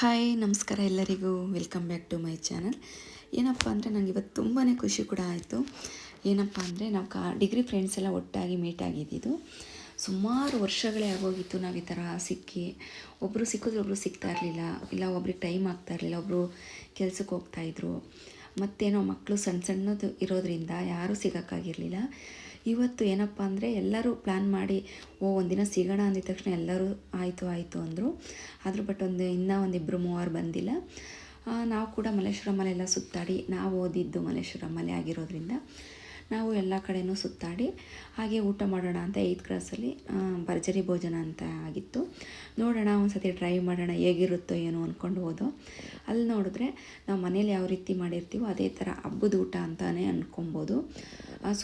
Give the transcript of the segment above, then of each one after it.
Hi ನಮಸ್ಕಾರ ಎಲ್ಲರಿಗೂ welcome back to my channel. ಏನಪ್ಪ ಅಂದರೆ ನನಗೆ ಇವತ್ತು ತುಂಬಾ ಖುಷಿ ಕೂಡ ಆಯಿತು. ಏನಪ್ಪ ಅಂದರೆ ನಾವು ಡಿಗ್ರಿ ಫ್ರೆಂಡ್ಸ್ ಎಲ್ಲ ಒಟ್ಟಾಗಿ ಮೀಟ್ ಆಗಿದ್ದಿದ್ದು ಸುಮಾರು ವರ್ಷಗಳೇ ಆಗೋಗಿತ್ತು. ನಾವು ಈ ಥರ ಸಿಕ್ಕಿ ಒಬ್ಬರು ಸಿಕ್ಕಿದ್ರೆ ಒಬ್ಬರು ಸಿಗ್ತಾ ಇರಲಿಲ್ಲ, ಇಲ್ಲ ಒಬ್ರಿಗೆ ಟೈಮ್ ಆಗ್ತಾ ಇರಲಿಲ್ಲ, ಒಬ್ಬರು ಕೆಲ್ಸಕ್ಕೆ ಹೋಗ್ತಾಯಿದ್ರು, ಮತ್ತೇನೋ ಮಕ್ಕಳು ಸಣ್ಣ ಸಣ್ಣದು ಇರೋದರಿಂದ ಯಾರೂ ಸಿಗೋಕ್ಕಾಗಿರಲಿಲ್ಲ. ಇವತ್ತು ಏನಪ್ಪ ಅಂದರೆ ಎಲ್ಲರೂ ಪ್ಲ್ಯಾನ್ ಮಾಡಿ ಒಂದಿನ ಸಿಗೋಣ ಅಂದಿದ ತಕ್ಷಣ ಎಲ್ಲರೂ ಆಯಿತು ಅಂದರು. ಆದರೂ ಬಟ್ ಇನ್ನೂ ಒಂದಿಬ್ಬರು ಮೂವರು ಬಂದಿಲ್ಲ. ನಾವು ಕೂಡ ಮಲ್ಲೇಶ್ವರಮಲ್ಲೆಲ್ಲ ಸುತ್ತಾಡಿ, ನಾವು ಓದಿದ್ದು ಮಲ್ಲೇಶ್ವರಮಲ್ಲೇ ಆಗಿರೋದ್ರಿಂದ ನಾವು ಎಲ್ಲ ಕಡೆಯೂ ಸುತ್ತಾಡಿ ಹಾಗೆ ಊಟ ಮಾಡೋಣ ಅಂತ 8th ಕ್ಲಾಸಲ್ಲಿ ಭರ್ಜರಿ ಭೋಜನ ಅಂತ ಆಗಿತ್ತು. ನೋಡೋಣ ಒಂದು ಸತಿ ಟ್ರೈ ಮಾಡೋಣ ಹೇಗಿರುತ್ತೋ ಏನೋ ಅಂದ್ಕೊಂಡು ಹೋದೋ. ಅಲ್ಲಿ ನೋಡಿದ್ರೆ ನಾವು ಮನೇಲಿ ಯಾವ ರೀತಿ ಮಾಡಿರ್ತೀವೋ ಅದೇ ಥರ ಹಬ್ಬದ ಊಟ ಅಂತಲೇ ಅಂದ್ಕೊಬೋದು.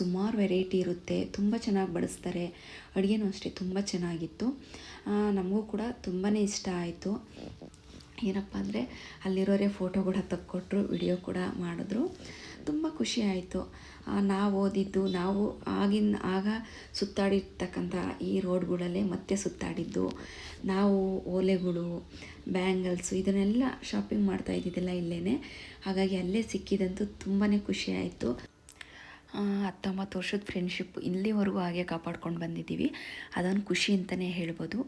ಸುಮಾರು ವೆರೈಟಿ ಇರುತ್ತೆ, ತುಂಬ ಚೆನ್ನಾಗಿ ಬಡಿಸ್ತಾರೆ. ಅಡುಗೆನೂ ಅಷ್ಟೇ ತುಂಬ ಚೆನ್ನಾಗಿತ್ತು. ನಮಗೂ ಕೂಡ ತುಂಬಾ ಇಷ್ಟ ಆಯಿತು. ಏನಪ್ಪ ಅಂದರೆ ಅಲ್ಲಿರೋರೇ ಫೋಟೋ ಕೂಡ ತೆಕ್ಕೊಟ್ರು, ವಿಡಿಯೋ ಕೂಡ ಮಾಡಿದ್ರು. ತುಂಬ ಖುಷಿ ಆಯಿತು. ನಾವು ಓದಿದ್ದು, ನಾವು ಆಗ ಸುತ್ತಾಡಿರ್ತಕ್ಕಂಥ ಈ ರೋಡ್ಗಳಲ್ಲೇ ಮತ್ತೆ ಸುತ್ತಾಡಿದ್ದು. ನಾವು ಓಲೆಗಳು, ಬ್ಯಾಂಗಲ್ಸು ಇದನ್ನೆಲ್ಲ ಶಾಪಿಂಗ್ ಮಾಡ್ತಾ ಇದ್ದಿದ್ದೆಲ್ಲ ಇಲ್ಲೇ. ಹಾಗಾಗಿ ಅಲ್ಲೇ ಸಿಕ್ಕಿದಂತೂ ತುಂಬಾ ಖುಷಿ ಆಯಿತು. 19 ವರ್ಷದ ಫ್ರೆಂಡ್ಶಿಪ್ ಇಲ್ಲಿವರೆಗೂ ಹಾಗೆ ಕಾಪಾಡ್ಕೊಂಡು ಬಂದಿದ್ದೀವಿ. ಅದೊಂದು ಖುಷಿ ಅಂತಲೇ ಹೇಳ್ಬೋದು.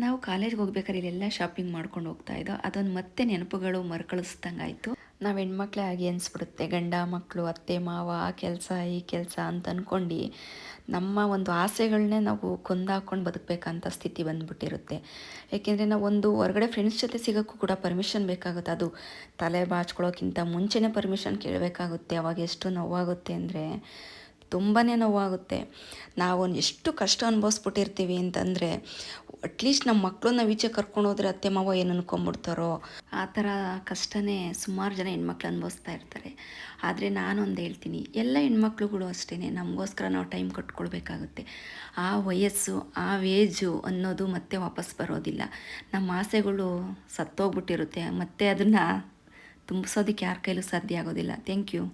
ನಾವು ಕಾಲೇಜ್ಗೆ ಹೋಗ್ಬೇಕಾದ್ರೆ ಇಲ್ಲೆಲ್ಲ ಶಾಪಿಂಗ್ ಮಾಡ್ಕೊಂಡು ಹೋಗ್ತಾಯಿದ್ದೋ, ಅದೊಂದು ಮತ್ತೆ ನೆನಪುಗಳು ಮರುಕಳಿಸ್ದಂಗೆ ಆಯಿತು. ನಾವು ಹೆಣ್ಮಕ್ಳೇ ಆಗಿ ಅನಿಸ್ಬಿಡುತ್ತೆ. ಗಂಡ ಮಕ್ಕಳು, ಅತ್ತೆ ಮಾವ, ಆ ಕೆಲಸ ಈ ಕೆಲಸ ಅಂತ ಅಂದ್ಕೊಂಡು ನಮ್ಮ ಒಂದು ಆಸೆಗಳನ್ನೇ ನಾವು ಕೊಂದಾಕೊಂಡು ಬದುಕಬೇಕಂತ ಸ್ಥಿತಿ ಬಂದುಬಿಟ್ಟಿರುತ್ತೆ. ಏಕೆಂದರೆ ನಾವು ಒಂದು ಹೊರಗಡೆ ಫ್ರೆಂಡ್ಸ್ ಜೊತೆ ಸಿಗೋಕ್ಕೂ ಕೂಡ ಪರ್ಮಿಷನ್ ಬೇಕಾಗುತ್ತೆ. ಅದು ತಲೆ ಬಾಚ್ಕೊಳ್ಳೋಕ್ಕಿಂತ ಮುಂಚೆನೇ ಪರ್ಮಿಷನ್ ಕೇಳಬೇಕಾಗುತ್ತೆ. ಅವಾಗ ಎಷ್ಟು ನೋವಾಗುತ್ತೆ ಅಂದರೆ ತುಂಬಾ ನೋವಾಗುತ್ತೆ. ನಾವು ಎಷ್ಟು ಕಷ್ಟ ಅನುಭವಿಸ್ಬಿಟ್ಟಿರ್ತೀವಿ ಅಂತಂದರೆ ಅಟ್ಲೀಸ್ಟ್ ನಮ್ಮ ಮಕ್ಕಳನ್ನ ಈಚೆ ಕರ್ಕೊಂಡೋದ್ರೆ ಅತ್ತೆ ಮಾವ ಏನು ಅನ್ಕೊಂಬಿಡ್ತಾರೋ ಆ ಥರ ಕಷ್ಟನೇ ಸುಮಾರು ಜನ ಹೆಣ್ಮಕ್ಳು ಅನುಭವಿಸ್ತಾ ಇರ್ತಾರೆ. ಆದರೆ ನಾನೊಂದು ಹೇಳ್ತೀನಿ, ಎಲ್ಲ ಹೆಣ್ಮಕ್ಳುಗಳು ಅಷ್ಟೇ, ನಮಗೋಸ್ಕರ ನಾವು ಟೈಮ್ ಕಟ್ಕೊಳ್ಬೇಕಾಗುತ್ತೆ. ಆ ವಯಸ್ಸು, ಆ ಏಜು ಅನ್ನೋದು ಮತ್ತೆ ವಾಪಸ್ ಬರೋದಿಲ್ಲ. ನಮ್ಮ ಆಸೆಗಳು ಸತ್ತೋಗ್ಬಿಟ್ಟಿರುತ್ತೆ, ಮತ್ತೆ ಅದನ್ನು ತುಂಬಿಸೋದಕ್ಕೆ ಯಾರ ಕೈಲೂ ಸಾಧ್ಯ ಆಗೋದಿಲ್ಲ. Thank you.